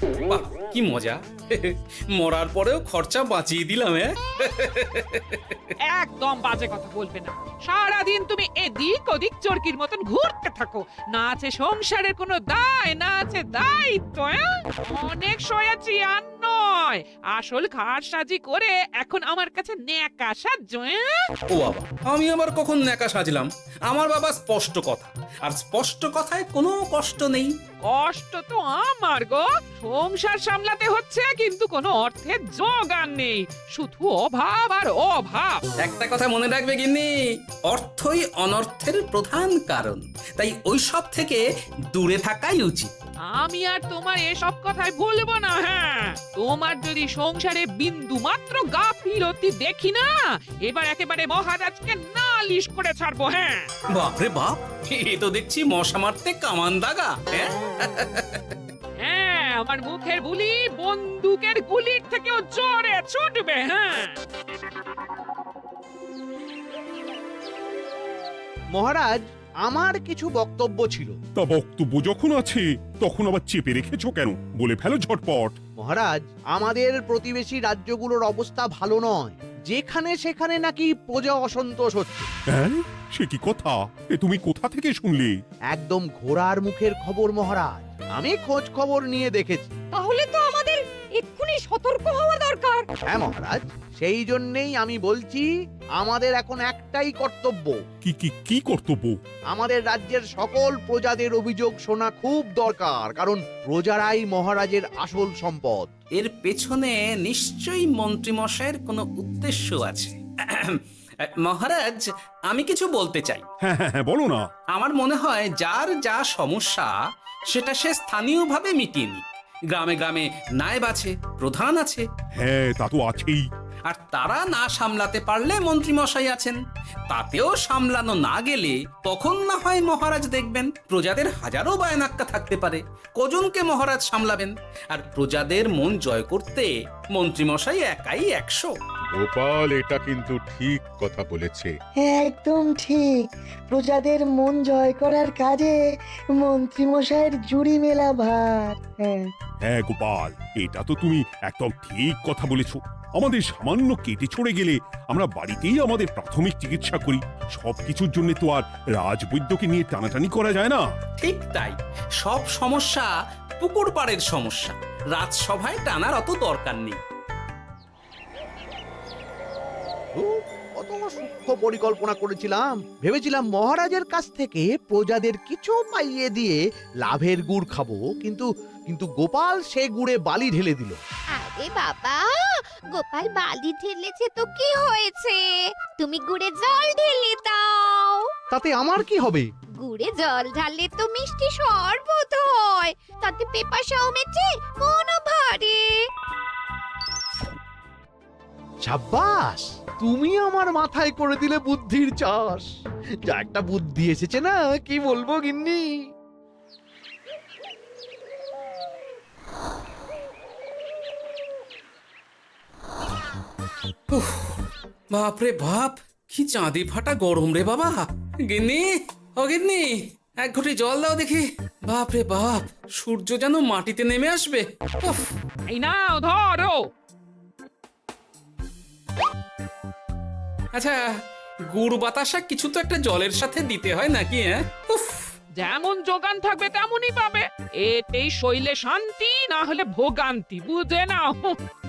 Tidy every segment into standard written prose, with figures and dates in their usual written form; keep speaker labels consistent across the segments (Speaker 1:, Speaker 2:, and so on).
Speaker 1: বাহ, কি মজা! মরার পরেও খরচা বাঁচিয়ে দিলাম।
Speaker 2: একদম বাজে কথা বলবে না। সারাদিন তুমি এদিক ওদিক চরকির মতন ঘুরতে থাকো, না আছে সংসারের কোনো দায়, না আছে দায়িত্ব। অনেক সয়াছি আর নয়, আসল ঘাট সাজি করে এখন আমার কাছে ন্যাকা সাহায্য।
Speaker 1: ও বাবা, আমি আবার কখন ন্যাকা সাজলাম? আমার বাবা স্পষ্ট কথা, আর স্পষ্ট কথায় কোনো কষ্ট নেই।
Speaker 2: কষ্ট তো আমার গো, সংসার সামলাতে হচ্ছে কিন্তু কোনো অর্থের জোগান নেই, শুধু অভাব আর অভাব।
Speaker 1: একটা কথা মনে রাখবে গিন্নি, অর্থই অনর্থের প্রধান কারণ, তাই ওই সব থেকে দূরে থাকাই উচিত।
Speaker 2: আমি আর তোমার এসব কথাই বলবো না। হ্যাঁ, তোমার যদি সংসারে বিন্দু মাত্র গাফিলতি দেখি না, এবার একেবারে মহারাজকে নালিশ করে ছাড়বো। হ্যাঁ,
Speaker 1: বাপরে বাপ, এ তো দেখছি মশা মারতে কামান দাগা।
Speaker 2: হ্যাঁ, আমার মুখের বুলি বন্দুকের গুলির থেকেও জোরে ছুটবে। হ্যাঁ,
Speaker 3: মহারাজ, আমার কিছু বক্তব্য ছিল।
Speaker 4: তা বক্তব্য যখন আছে তখন আবার চেপে রেখেছো কেন? বলে ফেলো ঝটপট।
Speaker 3: মহারাজ, আমাদের প্রতিবেশী রাজ্যগুলোর অবস্থা ভালো নয়, যেখানে সেখানে নাকি প্রজা অসন্তোষ হচ্ছে।
Speaker 4: হ্যাঁ, সে কি কথা? এ তুমি কোথা থেকে শুনলে?
Speaker 3: একদম ঘোড়ার মুখের খবর মহারাজ, আমি খোঁজ খবর নিয়ে দেখেছি।
Speaker 5: তাহলে তো আমাদের এক্ষুনি সতর্ক হওয়া দরকার।
Speaker 3: হ্যাঁ মহারাজ, সেই জন্যেই আমি বলছি, আমাদের এখন একটাই কর্তব্য।
Speaker 4: কি কি কি কর্তব্য?
Speaker 3: আমাদের রাজ্যের সকল প্রজাদের অভিযোগ শোনা খুব দরকার, কারণ প্রজারাই মহারাজের আসল সম্পদ।
Speaker 1: এর পেছনে নিশ্চয়ই মন্ত্রীমশাইয়ের কোনো উদ্দেশ্য আছে। মহারাজ, আমি কিছু বলতে চাই।
Speaker 4: হ্যাঁ হ্যাঁ হ্যাঁ, বলো না।
Speaker 1: আমার মনে হয় যার যা সমস্যা সেটা সে স্থানীয়ভাবে মিটিয়ে নিক। গ্রামে গ্রামে নায়েব আছে, প্রধান আছে,
Speaker 4: হ্যাঁ, তা তো আছেই।
Speaker 1: আর তারা না সামলাতে পারলে মন্ত্রীমশাই আছেন। তাতেও সামলানো না গেলে তখন না হয় মহারাজ দেখবেন। প্রজাদের হাজারো বায়নাক্কা থাকতে পারে, কজনকে মহারাজ সামলাবেন? আর প্রজাদের মন জয় করতে মন্ত্রীমশাই একাই 100।
Speaker 6: গোপাল এটা কিন্তু ঠিক কথা বলেছে।
Speaker 7: একদম ঠিক। প্রজাদের মন জয় করার কাজে মন্ত্রীমশাইয়ের জুড়ি মেলা ভার। হ্যাঁ,
Speaker 4: হ্যাঁ গোপাল, এটা তো তুমি একদম ঠিক কথা বলেছো। আমাদের সামান্য কেটে ছড়ে গেলে আমরা বাড়িতেই আমাদের প্রাথমিক চিকিৎসা করি। সবকিছুর জন্য তো আর রাজবৈদ্যকে নিয়ে টানাটানি করা যায় না।
Speaker 1: ঠিক তাই, সব সমস্যা পুকুর পাড়ের সমস্যা, রাজসভায় টানার অত দরকার নেই।
Speaker 3: কত সূক্ষ্ম পরিকল্পনা করেছিলাম, ভেবেছিলাম মহারাজের কাছ থেকে প্রজাদের কিছু পাইয়ে দিয়ে লাভের গুড় খাবো, কিন্তু কিন্তু গোপাল সে গুড়ে বালি ঢেলে দিল।
Speaker 5: আরে বাবা, গোপাল বালি ঢেলেছে তো কি হয়েছে? তুমি গুড়ে জল ঢেলে দাও।
Speaker 3: তাতে আমার কি হবে?
Speaker 5: গুড়ে জল ঢাললে তো মিষ্টি শরবত হয়, তাতে পেপাসাও মেটে, মনও ভরে।
Speaker 3: সাব্বাস, তুমি আমার মাথায় করে দিলে বুদ্ধির চাষ। যা একটা বুদ্ধি এসেছে না, কি বলবো গিন্নি।
Speaker 1: উফ, বাপরে বাপ, কি চাঁদি ফাটা গরম রে বাবা। গিন্নি, ও গিন্নি, এক ঘটি জল দাও দেখি। বাপরে বাপ, সূর্য যেন মাটিতে নেমে আসবে। উফ,
Speaker 2: এই নাও ধরো।
Speaker 1: আচ্ছা, গুড় বাতাসা কিছু তো একটা জলের সাথে দিতে হয় নাকি? উফ,
Speaker 2: যেমন যোগান থাকবে তেমনই পাবে। এতেই শৈলে শান্তি, না হলে ভোগান্তি, বুঝে নাও।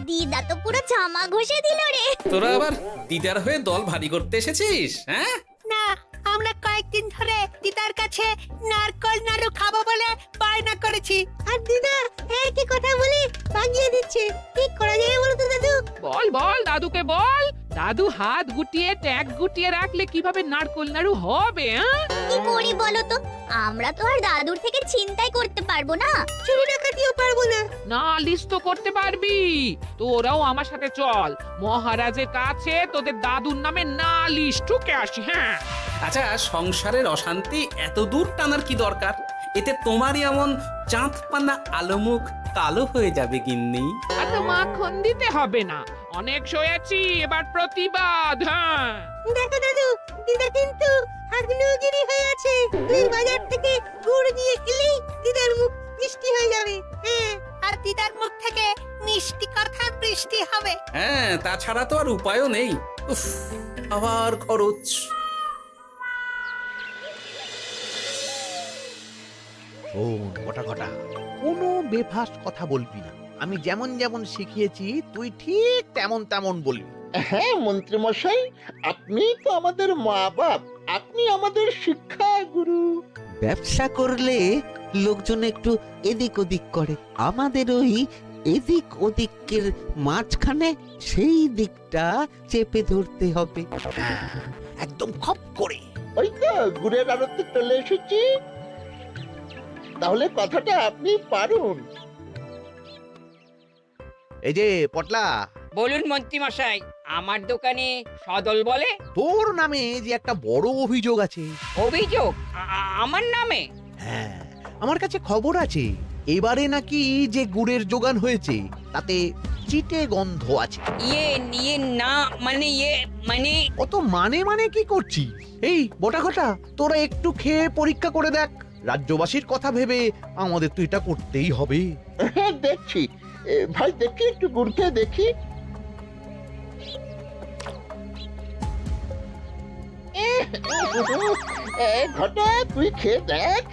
Speaker 5: দিদা তো পুরো জামা ঘষে দিল রে।
Speaker 1: তোরা আবার দিদার হয়ে দল ভারী করতে এসেছিস? হ্যাঁ,
Speaker 8: না, আমরা কয়েকদিন ধরে দিদার কাছে নারকল নাড়ু খাবো বলে বায়না করেছি। আর দিদা একই কথা বলে ভাঙিয়ে দিচ্ছে। কি করা যায় বলো তো দাদু?
Speaker 2: বল বল দাদুকে বল। দাদু হাত গুটিয়ে ট্যাগ গুটিয়ে রাখলে কিভাবে নারকোল নাড়ু হবে?
Speaker 5: কি করি বলো তো? আমরা তো আর দাদুর থেকে চিন্তাই করতে পারবো না, চুরি ডাকাতিও পারবো না।
Speaker 2: নালিশ তো করতে পারবি। তোরাও আমার সাথে চল, মহারাজের কাছে তোদের দাদুর নামে নালিশ ঠুকে আসি। হ্যাঁ,
Speaker 1: আচ্ছা, সংসারের অশান্তি এত দূর টানার কি দরকার? এতে তোমারই এমন চাঁদ পানা আলো মুখ কালো হয়ে যাবে গিন্নি।
Speaker 2: এত মাখন দিতে হবে না, অনেক সয়েছি, এবার প্রতিবাদ। হ্যাঁ,
Speaker 8: দেখো দাদু, দিদা কিন্তু আগ্নেয়গিরি হয়ে আছে। তুই বাজার থেকে গুড় নিয়ে এলেই দিদার মুখ মিষ্টি হয়ে যাবে। হ্যাঁ, আর দিদার মুখ থেকে মিষ্টি কথার বৃষ্টি হবে।
Speaker 1: হ্যাঁ, তাছাড়া তো আর উপায়ও নেই। উফ, আবার খরচ।
Speaker 3: শোন কটা কটা, কোনো বেফাস কথা বলবি না। আমি যেমন যেমন শিখিয়েছি তুই ঠিক তেমন তেমন বলবি।
Speaker 9: হ্যাঁ মন্ত্রী মশাই, আপনি তো আমাদের মা বাপ, আপনি আমাদের শিক্ষা গুরু।
Speaker 10: ব্যবসা করলে লোকজন একটু এদিক ওদিক করে, আমাদের ওই এদিক ওদিকের মাঝখানে সেই দিকটা চেপে ধরতে হবে।
Speaker 3: হ্যাঁ, একদম খপ করে।
Speaker 9: ওই তো গুড়ের আড়তে চলে এসেছি, তাহলে কথাটা আপনি পারুন।
Speaker 3: এই যে পটলা,
Speaker 11: বলুন মন্ত্রী মশাই, আমার দোকানে সদল বলে
Speaker 3: তোর নামে যে একটা বড় অভিযোগ আছে।
Speaker 11: অভিযোগ আমার নামে?
Speaker 3: হ্যাঁ, আমার কাছে খবর আছে এবারে নাকি যে গুড়ের যোগান হয়েছে তাতে চিটে গন্ধ আছে।
Speaker 11: ইয়ে না মানে
Speaker 3: অত মানে কি করছি? এই বটা ঘটা, তোরা একটু খেয়ে পরীক্ষা করে দেখ। রাজ্যবাসীর কথা ভেবে আমাদের তো এটা করতেই হবে।
Speaker 9: হ্যাঁ দেখছি, ভাই দেখি একটু গুড় খেয়ে দেখি। ঘটা তুই খেয়ে দেখ।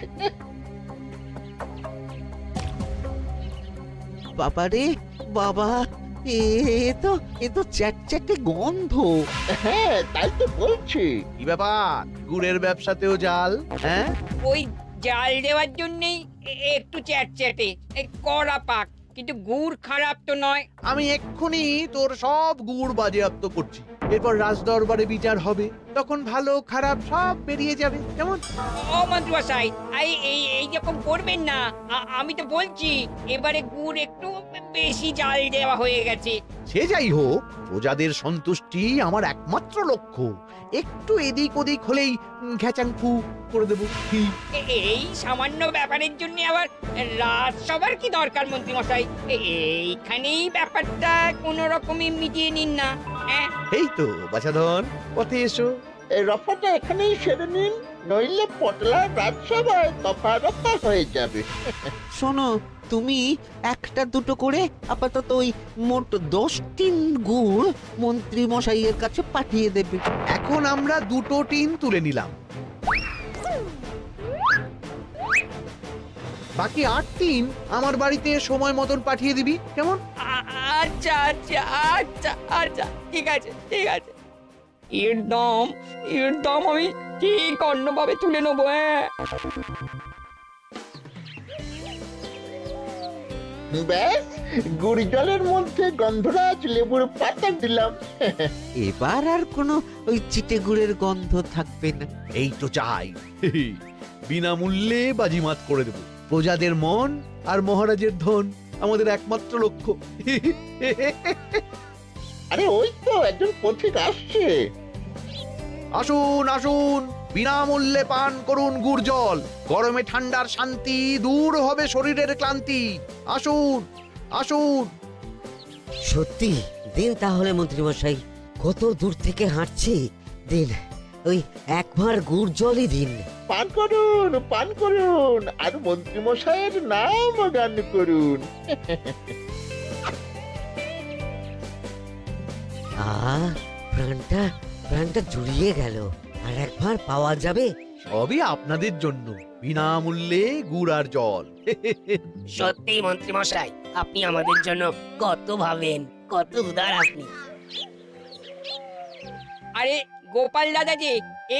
Speaker 10: বাবারে বাবা, এ তো চ্যাটচ্যাটে গন্ধ।
Speaker 9: হ্যাঁ তাই তো বলছি।
Speaker 3: কি ব্যাপার, গুড়ের ব্যবসাতেও জাল? হ্যাঁ,
Speaker 11: ওই জাল দেওয়ার জন্যই একটু চ্যাটচ্যাটে, কড়া পাক, কিন্তু গুড় খারাপ তো নয়।
Speaker 3: আমি এক্ষুনি তোর সব গুড় বাজেয়াপ্ত করছি। এরপর রাজদরবারে বিচার হবে, তখন ভালো খারাপ সব বেরিয়ে যাবে। কেমন?
Speaker 11: ও মন্ত্রী মশাই, এই রকম করবেন না। আমি তো বলছি এবারে গুড় একটু বেশি জাল দেওয়া হয়ে গেছে।
Speaker 3: সে যাই হোক, প্রজাদের সন্তুষ্টি আমার একমাত্র লক্ষ্য। একটু এদিক ওদিক হলেই ঘ্যাচাংফু করে দেবো। কি?
Speaker 11: এই সামান্য ব্যাপারের জন্য আবার রাজসভার কি দরকার মন্ত্রী মশাই? এইখানেই ব্যাপারটা কোনো রকমই মিটিয়ে নিন না। হ্যাঁ,
Speaker 3: এই তো বাছাধন, পথে এসো।
Speaker 9: এই রফাটা এখানেই সেরে নিন, নইলে পটলা রাজসভায় দফা রফা হয়ে যাবে।
Speaker 10: শোনো, তুমি একটা দুটো করে আপাতত ওই মোট 10 টিন গুড় মন্ত্রী মশাইয়ের কাছে পাঠিয়ে দেবে।
Speaker 3: এখন আমরা 2 টিন তুলে নিলাম, বাকি 8 টিন আমার বাড়িতে সময় মতন পাঠিয়ে দিবি। কেমন?
Speaker 11: আচ্ছা আচ্ছা আচ্ছা আচ্ছা, ঠিক আছে ঠিক আছে। এর দাম আমি ঠিক অন্যভাবে তুলে নেবো। হ্যাঁ,
Speaker 9: ব্যাস, গুড় জলের মধ্যে গন্ধরাজ লেবুর পাতা দিলাম।
Speaker 10: এবার আর কোনো ওই চিটে গুড়ের গন্ধ থাকবে না।
Speaker 3: এই তো চাই। বিনামূল্যে বাজিমাত করে দেব। প্রজাদের মন আর মহারাজের ধন আমাদের একমাত্র লক্ষ্য।
Speaker 9: আরে ওই তো একজন পথিক আসছে।
Speaker 3: আসুন আসুন, বিনামূল্যে পান করুন গুড় জল। গরমে ঠান্ডার শান্তি, দূর হবে শরীরের ক্লান্তি। আসুন আসুন।
Speaker 12: সত্যি দিন তাহলে মন্ত্রী মশাই, কত দূর থেকে হাঁটছি, দিন ওই একবার গুড় জলই দিন।
Speaker 9: পান করুন, আর মন্ত্রী মশাইয়ের নাম গান করুন।
Speaker 12: প্রাণটা জুড়িয়ে গেল। আর একবার পাওয়া যাবে?
Speaker 3: সবই আপনাদের জন্য, বিনামূল্যে গুড় আর জল।
Speaker 12: সত্যি মন্ত্রী মশাই, আপনি আমাদের জন্য কত ভাবেন, কত উদার আপনি।
Speaker 11: আরে গোপাল দাদা যে,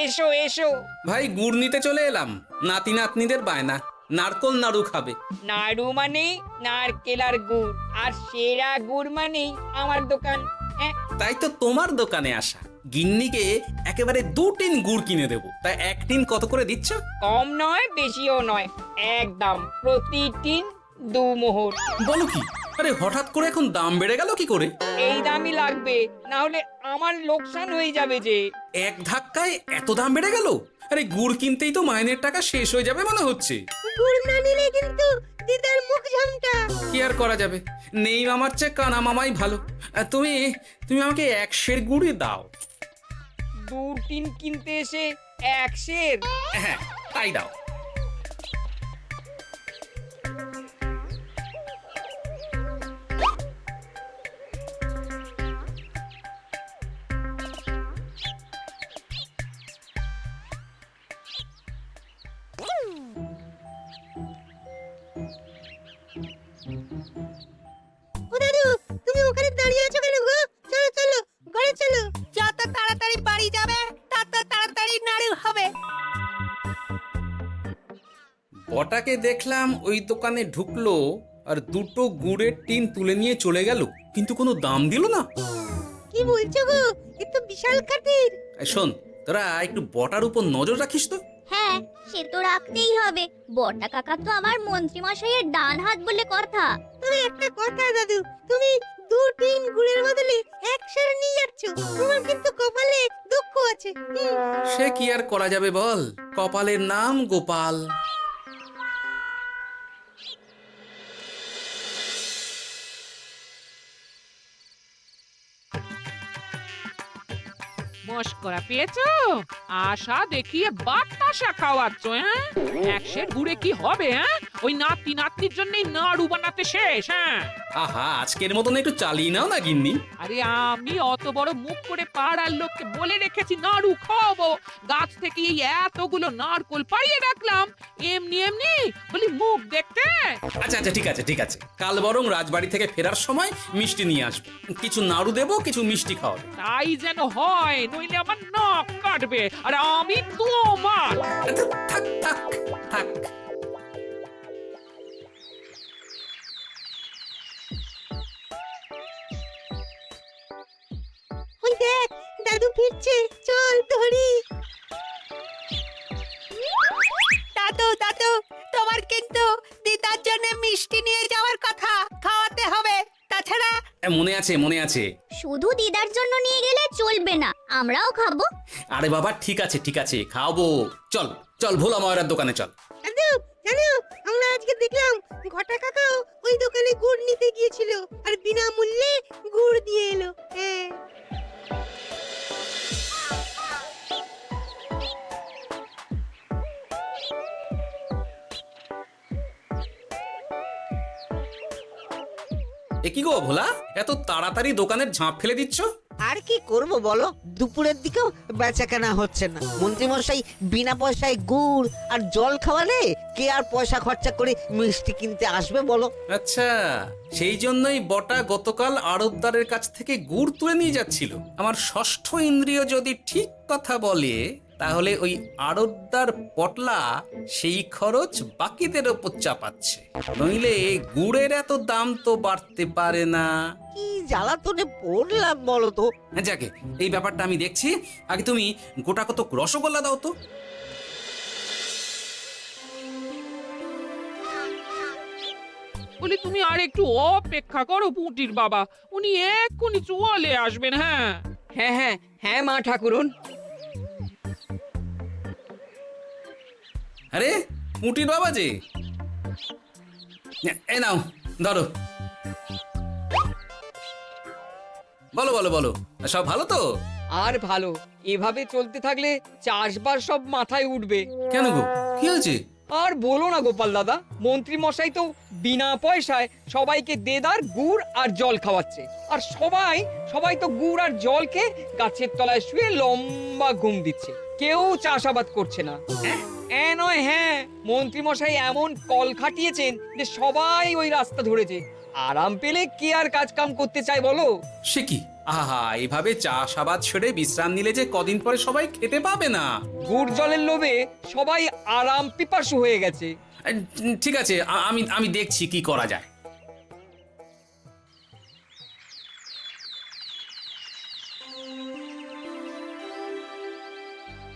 Speaker 11: এসো এসো।
Speaker 1: ভাই, গুড় নিতে চলে এলাম। নাতি নাতনিদের বায়না, নারকল নাড়ু খাবে।
Speaker 11: নাড়ু মানে নারকেল আর গুড়, আর সেরা গুড় মানেই আমার দোকান। হ্যাঁ,
Speaker 1: তাই তো তোমার দোকানে আসা। গিন্নিকে একেবারে 2 টিন গুড় কিনে দেবো। তাই 1 টিন কত করে দিচ্ছ?
Speaker 11: কম নয় বেশিও নয়, একদম প্রতি টিন 2 মোহর।
Speaker 1: বলো কি? আরে হঠাৎ করে এখন দাম বেড়ে গেল কি করে?
Speaker 11: এই দামই লাগবে, না হলে আমার লোকসান হয়ে যাবে যে।
Speaker 1: এক ধাক্কায় এত দাম বেড়ে গেল? আরে গুড় কিনতেই তো মাইনের টাকা শেষ হয়ে যাবে মনে হচ্ছে।
Speaker 8: গুড় না নিলে কিন্তু দিদার মুখ ঝামটা।
Speaker 1: কি আর করা যাবে, নেই মামার চেয়ে কানা মামাই ভালো। তুমি আমাকে 1 সের গুড়ই দাও।
Speaker 11: 2 টিন কিনতে এসে 1 সের?
Speaker 1: হ্যাঁ, তাই দাও।
Speaker 8: ও দাদু তুমি ওখানে দাঁড়িয়ে আছো কেন গো? চলো চলো ঘরে চলো। যত তাড়াতাড়ি বাড়ি যাবে তত তাড়াতাড়ি নাড়ু হবে।
Speaker 1: বটাকে দেখলাম ওই দোকানে ঢুকলো আর দুটো গুড়ের টিন তুলে নিয়ে চলে গেল, কিন্তু কোনো দাম দিল না।
Speaker 8: কি বলছো গো? এ তো বিশাল খাতির।
Speaker 1: এই শোন, তোরা একটু বটার উপর নজর রাখিস তো।
Speaker 5: হ্যাঁ, সে তো রাখতেই হবে। বটা কাকা তো আমার মন্ত্রী মশাইয়ের ডান হাত বলে কথা।
Speaker 8: তবে একটা কথা দাদু, তুমি 2-3 গুড়ের বদলে 1 সের নিয়ে যাচ্ছ। তোমার কিন্তু কপালে দুঃখ আছে।
Speaker 1: সে কি আর করা যাবে বল, কপালের নাম গোপাল।
Speaker 2: মস্করা পেয়েছো? আশা দেখিয়ে বাতাসা খাওয়াচ্ছ, হ্যাঁ? 1 সের গুড়ে কি হবে, হ্যাঁ? ওই নাতি নাতনির জন্যই নাড়ু বানাতে শেষ, হ্যাঁ?
Speaker 1: আহা, আজকের মতন একটু চালিয়ে নাও না গিন্নি।
Speaker 2: আরে আমি অত বড় মুখ করে পাড়ার লোককে বলে রেখেছি নাড়ু খাওয়াবো, গাছ থেকে এই এতগুলো নারকোল পাড়িয়ে রাখলাম, এমনি এমনি বলি মুখ দেখতে।
Speaker 1: আচ্ছা আচ্ছা, ঠিক আছে ঠিক আছে, কাল বরং রাজবাড়ি থেকে ফেরার সময় মিষ্টি নিয়ে আসবো। কিছু নাড়ু দেবো, কিছু মিষ্টি খাওয়াবো।
Speaker 2: তাই যেন হয়, নইলে আমার নাক কাটবে আর আমি তোমার।
Speaker 1: আচ্ছা, থাক থাক থাক।
Speaker 8: ওই দেখ দাদু ফিরছে, চল ধরি। দাদু দাদু তোমার কিন্তু দিদার জন্য মিষ্টি নিয়ে যাওয়ার কথা, খাওয়াতে হবে, তাছাড়া।
Speaker 1: মনে আছে মনে আছে।
Speaker 5: শুধু দিদার জন্য নিয়ে গেলে চলবে না, আমরাও খাবো।
Speaker 1: আরে বাবা, ঠিক আছে ঠিক আছে, খাওয়াবো। চল চল, ভোলা ময়রার দোকানে চল।
Speaker 8: দাদু জানো, আমরা আজকে দেখলাম ঘটা কাকাও ওই দোকানে গুড় নিতে গিয়েছিল আর বিনামূল্যে গুড় দিয়ে এলো। হ্যাঁ,
Speaker 1: এ কি গো ভোলা, এত তাড়াতাড়ি দোকানের ঝাঁপ ফেলে দিচ্ছ?
Speaker 10: আর কি করব বলো, দুপুরের দিকেও বেচা কেনা হচ্ছে না। মন্ত্রীমশাই বিনা পয়সায় গুড় আর জল খাওয়ালে কে আর পয়সা খরচা করে মিষ্টি কিনতে আসবে বলো?
Speaker 1: আচ্ছা, সেই জন্যই বটা গতকাল আড়তদারের কাছ থেকে গুড় তুলে নিয়ে যাচ্ছিল। আমার ষষ্ঠ ইন্দ্রিয় যদি ঠিক কথা বলে, তাহলে ওই আড়তদার পটলা সেই খরচ বাকিদের ওপর চাপাচ্ছে। নইলে গুড়ের এত দাম তো বাড়তে পারে না।
Speaker 10: কি জ্বালাতনে পড়লাম বলো তো।
Speaker 1: যাকে, এই ব্যাপারটা আমি দেখছি। আগে তুমি গোটা কত রসগোল্লা দাও তো।
Speaker 2: বলি তুমি আর একটু অপেক্ষা করো পুটির বাবা, উনি এক্ষুনি চলে আসবেন। হ্যাঁ
Speaker 11: হ্যাঁ হ্যাঁ হ্যাঁ মা ঠাকুরন।
Speaker 1: আরে মুটির বাবা যে, এই নাও ধরো। বলো বলো বলো, সব ভালো তো?
Speaker 11: আর ভালো, এভাবে চলতে থাকলে চাষবাস সব মাথায় উঠবে।
Speaker 1: কেন গো, কি হয়েছে?
Speaker 11: আর বলো না গোপাল দাদা, মন্ত্রী মশাই তো বিনা পয়সায় সবাইকে দেদার গুড় আর জল খাওয়াচ্ছে। আর সবাই তো গুড় আর জলকে গাছের তলায় শুয়ে লম্বা ঘুম দিচ্ছে, কেউ চাষাবাদ করছে না। নয়, হ্যাঁ, মন্ত্রী মশাই এমন কল খাটিয়েছেন যে সবাই ওই রাস্তা ধরেছে। আরাম পেলে কে আর কাজ কাম করতে চায় বলো?
Speaker 1: সে কি, আহা, এভাবে চাষাবাদ ছেড়ে বিশ্রাম নিলে যে কদিন পরে সবাই খেতে পাবে না।
Speaker 11: গুড় জলের লোভে সবাই আরাম পিপাসু হয়ে গেছে।
Speaker 1: ঠিক আছে, আমি দেখছি কি করা যায়।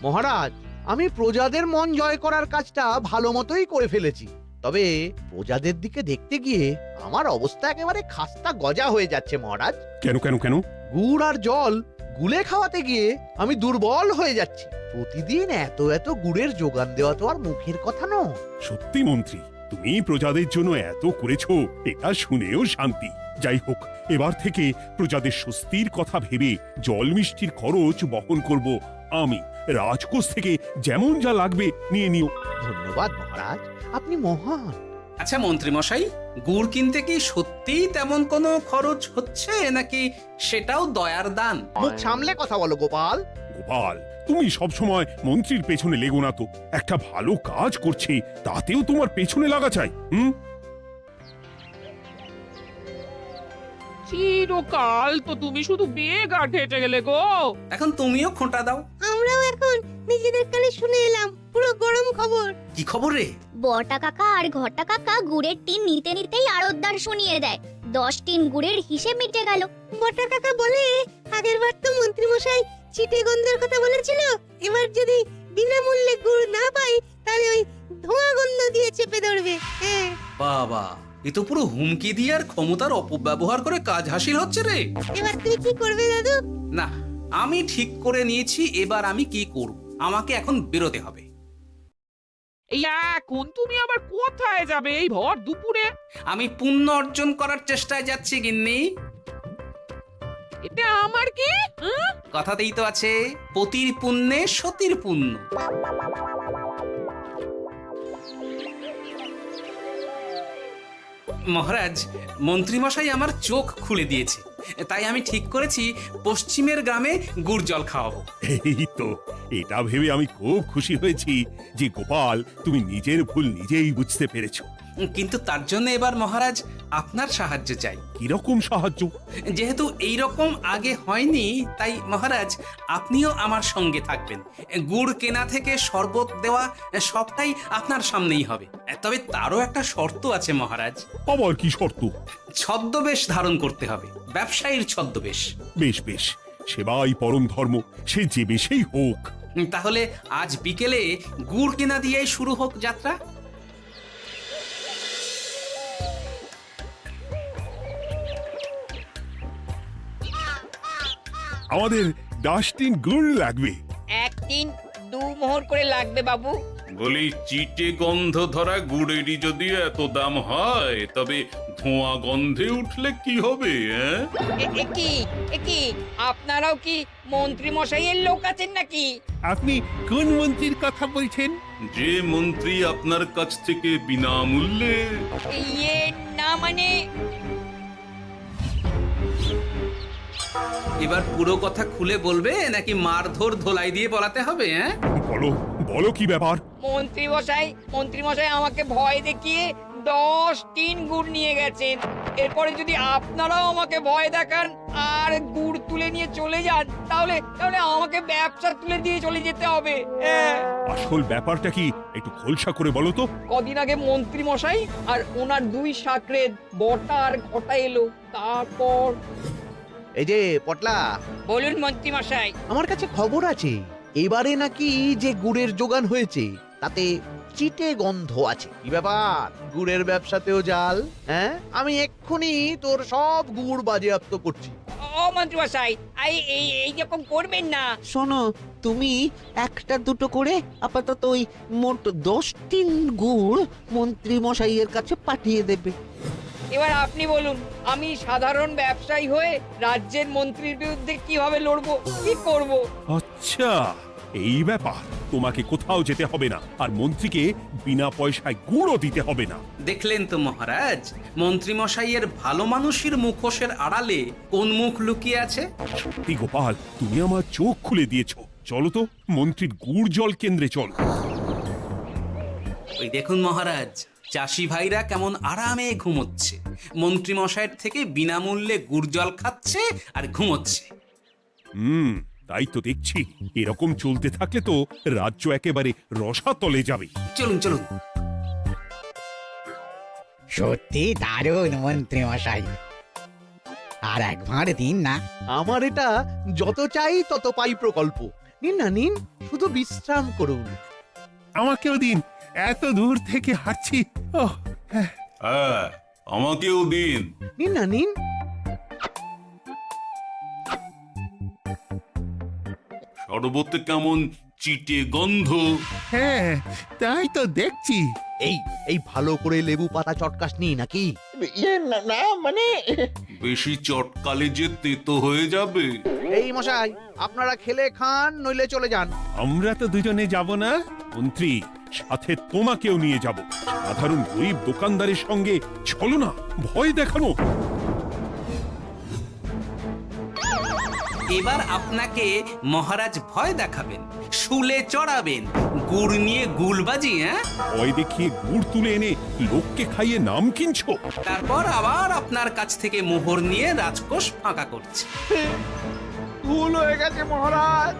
Speaker 3: মহারাজ, আমি প্রজাদের মন জয় করার কাজটা ভালো মতোই করে ফেলেছি। তবে প্রজাদের দিকে দেখতে গিয়ে আমার অবস্থা একেবারে খাস্তা গজা হয়ে যাচ্ছে মহারাজ।
Speaker 4: কেন কেন কেন?
Speaker 3: গুড় আর জল গুলে খাওয়াতে গিয়ে আমি দুর্বল হয়ে যাচ্ছি। প্রতিদিন এত এত গুড়ের যোগান দেওয়া তো আর মুখের কথা নয়।
Speaker 4: সত্যি মন্ত্রী, তুমি প্রজাদের জন্য এত করেছো, এটা শুনেও শান্তি। যাই হোক, এবার থেকে প্রজাদের স্বস্তির কথা ভেবে জল মিষ্টির খরচ বহন করব আমি। রাজকোষ থেকে যেমন যা লাগবে নিয়ে নিও।
Speaker 3: ধন্যবাদ মহারাজ, আপনি মহান।
Speaker 1: আচ্ছা মন্ত্রী মশাই, গুড় কিনতে কি সত্যিই তেমন কোনো খরচ হচ্ছে, নাকি সেটাও দয়ার দান?
Speaker 3: মুখ সামলে কথা বলো গোপাল।
Speaker 4: গোপাল, তুমি সবসময় মন্ত্রীর পেছনে লেগো না তো। একটা ভালো কাজ করছে, তাতেও তোমার পেছনে লাগা চাই।
Speaker 2: চিরকাল তো তুমি শুধু বেগার হেঁটে গেলে গো।
Speaker 1: এখন তুমিও খোঁটা দাও।
Speaker 8: আমরাও এখন নিজেদের কানে শুনে এলাম পুরো গরম খবর।
Speaker 1: কি খবর রে?
Speaker 5: বটা কাকা আর ঘটা কাকা গুড়ের টিন নিতে নিতেই আড়তদার শুনিয়ে দেয় 10 টিন গুড়ের হিসেব মিটে গেল।
Speaker 8: বটা কাকা বলে আগের বার তো মন্ত্রী মশাই চিটে গন্ধের কথা বলেছিল, এবার যদি বিনামূল্যে গুড় না পাই তাহলে ওই ধোঁয়া গন্ধ দিয়ে চেপে ধরবে। হ্যাঁ,
Speaker 1: বাবা, এ তো পুরো হুমকি দিয়ে আর ক্ষমতার অপব্যবহার করে কাজ হাসিল হচ্ছে রে।
Speaker 8: এবার তুমি কি করবে দাদু?
Speaker 1: না, আমি ঠিক করে নিয়েছি এবার আমি কি করব। আমাকে এখন বেরোতে হবে।
Speaker 2: এই এখন তুমি আবার কোথায় যাবে এই ভর দুপুরে?
Speaker 1: আমি পুণ্য অর্জন করার চেষ্টায় যাচ্ছি গিন্নি।
Speaker 2: এতে আমার কি?
Speaker 1: কথাতেই তো আছে, পতির পুণ্যে সতীর পুণ্য। মহারাজ, মন্ত্রীমশাই আমার চোখ খুলে দিয়েছে, তাই আমি ঠিক করেছি পশ্চিমের গ্রামে গুড় জল খাওয়াবো।
Speaker 4: এই তো, এটা ভেবে আমি খুব খুশি হয়েছি যে গোপাল তুমি নিজের ভুল নিজেই বুঝতে পেরেছো।
Speaker 1: কিন্তু তার জন্য এবার মহারাজ আপনার সাহায্য চাই।
Speaker 4: কিরকম সাহায্য?
Speaker 1: যেহেতু এই রকম আগে হয়নি, তাই মহারাজ আপনিও আমার সঙ্গে থাকবেন। গুড় কেনা থেকে শরবত দেওয়া সবটাই আপনার সামনেই হবে। তবে তারও একটা শর্ত আছে মহারাজ।
Speaker 4: আবার কি শর্ত?
Speaker 1: ছদ্মবেশ ধারণ করতে হবে, ব্যবসায়ীর ছদ্মবেশ।
Speaker 4: বেশ বেশ, সেবাই পরম ধর্ম, সে যে বেশেই হোক।
Speaker 1: তাহলে আজ বিকেলে গুড় কেনা দিয়েই শুরু হোক যাত্রা।
Speaker 4: আমাদের 10 টিন গুড় লাগবে।
Speaker 11: 1 টিন 2 মোহর করে লাগবে বাবু।
Speaker 13: বলি, চিটে গন্ধ ধরা গুড়েরই যদি এত দাম হয়, তবে ধোঁয়া গন্ধে উঠলে কি হবে?
Speaker 11: একি আপনারাও কি মন্ত্রী মশাইয়ের লোক আছেন নাকি?
Speaker 4: আপনি কোন মন্ত্রীর কথা বলছেন?
Speaker 13: যে মন্ত্রী আপনার কাছ থেকে বিনামূল্যে।
Speaker 11: ইয়ে না মানে
Speaker 1: এবার পুরো কথা খুলে বলবে নাকি মারধর ধোলাই দিয়ে বলাতে হবে?
Speaker 4: বলো বলো, কি ব্যাপার?
Speaker 11: মন্ত্রী মশাই আমাকে ভয় দেখিয়ে 10 টিন গুড় নিয়ে গেছেন। এরপরে যদি আপনারাও আমাকে ভয় দেখান আর গুড় তুলে নিয়ে চলে যান, তাহলে আমাকে ব্যবসা তুলে দিয়ে চলে যেতে হবে।
Speaker 4: আসল ব্যাপারটা কি একটু খোলসা করে বলো তো।
Speaker 11: কদিন আগে মন্ত্রী মশাই আর ওনার 2 সাকরেদ বটা আর ঘটা এলো, তারপর।
Speaker 3: এই যে পটলা,
Speaker 11: বলুন মন্ত্রী মশাই।
Speaker 3: আমার কাছে খবর আছে এবারে নাকি যে গুড়ের যোগান হয়েছে তাতে চিটে গন্ধ আছে। কি ব্যাপার, গুড়ের ব্যবসাতেও জাল? হ্যাঁ, আমি এক্ষুনি তোর সব গুড় বাজেয়াপ্ত করছি।
Speaker 11: ও মন্ত্রী মশাই, এই রকম করবেন না।
Speaker 10: শোনো, তুমি 1-2 করে আপাতত ওই মোট 10 টিন গুড় মন্ত্রী মশাইয়ের কাছে পাঠিয়ে দেবে।
Speaker 11: এবার আপনি বলুন, আমি সাধারণ ব্যবসায়ী হয়ে রাজ্যের মন্ত্রীর বিরুদ্ধে কিভাবে লড়বো, কি করব?
Speaker 4: আচ্ছা, এই ব্যাপার। তোমাকে কোথাও যেতে হবে না, আর মন্ত্রীকে বিনা পয়সায় গুড়ও দিতে হবে না।
Speaker 1: দেখলেন তো মহারাজ, মন্ত্রী মশাইয়ের ভালো মানুষের মুখোশের আড়ালে কোন মুখ লুকিয়ে আছে।
Speaker 4: সত্যি গোপাল, তুমি আমার চোখ খুলে দিয়েছো। চলো তো মন্ত্রীর গুড় জল কেন্দ্রে চলো।
Speaker 1: ওই দেখুন মহারাজ, চাষি ভাইরা কেমন আরামে ঘুমোচ্ছে, মন্ত্রী মশাইয়ের থেকে বিনামূল্যে গুড় জল খাচ্ছে আর ঘুমোচ্ছে।
Speaker 4: তাই তো দেখছি। এরকম চলতে থাকলে তো রাজ্য একেবারে রসাতলে যাবে।
Speaker 1: চলুন চলুন।
Speaker 14: সত্যি দারুণ মন্ত্রী মশাই, আর একবার দিন না।
Speaker 3: আমার এটা যত চাই তত পাই প্রকল্প। নিন না নিন, শুধু বিশ্রাম করুন।
Speaker 4: আমাকেও দিন, এত দূর থেকে হাঁটছি।
Speaker 13: হ্যাঁ, আমাকেও দিন।
Speaker 3: নিন না নিন।
Speaker 13: শরবতে কেমন চিটে গন্ধ।
Speaker 4: হ্যাঁ, তাই তো দেখছি।
Speaker 3: এই ভালো করে লেবু পাতা চটকাসনি নাকি?
Speaker 9: ইয়ে না মানে
Speaker 13: বেশি চটকালে যে তেতো হয়ে যাবে।
Speaker 3: এই মশাই, আপনারা খেলে খান, নইলে চলে যান।
Speaker 4: আমরা তো দুজনে যাব না মন্ত্রী, সাথে তোমাকেও নিয়ে যাব। সাধারণ গরিব দোকানদারের সঙ্গে চলো না, ভয় দেখানো।
Speaker 1: এবার আপনাকে মহারাজ ভয় দেখাবেন, শুলে চড়াবেন, গুড় নিয়ে গুলবাজি, হ্যাঁ?
Speaker 4: ভয় দেখিয়ে গুড় তুলে এনে লোককে খাইয়ে নাম কিনছো?
Speaker 1: তারপর আবার আপনার কাছ থেকে মোহর নিয়ে রাজকোষ ফাঁকা করছে।
Speaker 3: ভুল হয়ে গেছে মহারাজ।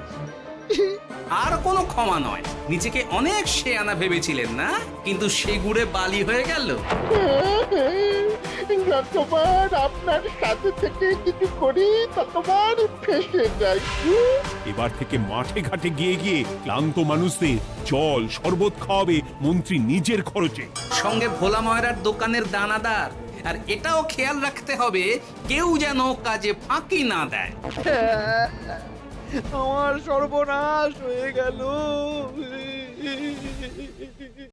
Speaker 1: আর কোনো ক্ষমা নয়। নিজেকে অনেক শেয়ানা ভেবেছিলেন না, কিন্তু সে গুড়ে বালি হয়ে গেল।
Speaker 9: যতবার আপনার সাথে থেকে কিছু করি ততবার ফেসে যাই।
Speaker 4: এবার থেকে মাঠে ঘাটে গিয়ে গিয়ে ক্লান্ত মানুষদের জল শরবত খাওয়াবে মন্ত্রী নিজের খরচে।
Speaker 1: সঙ্গে ভোলা ময়রার দোকানের দানাদার। আর এটাও খেয়াল রাখতে হবে কেউ যেন কাজে ফাঁকি না দেয়।
Speaker 3: আমার সর্বনাশ হয়ে গেল।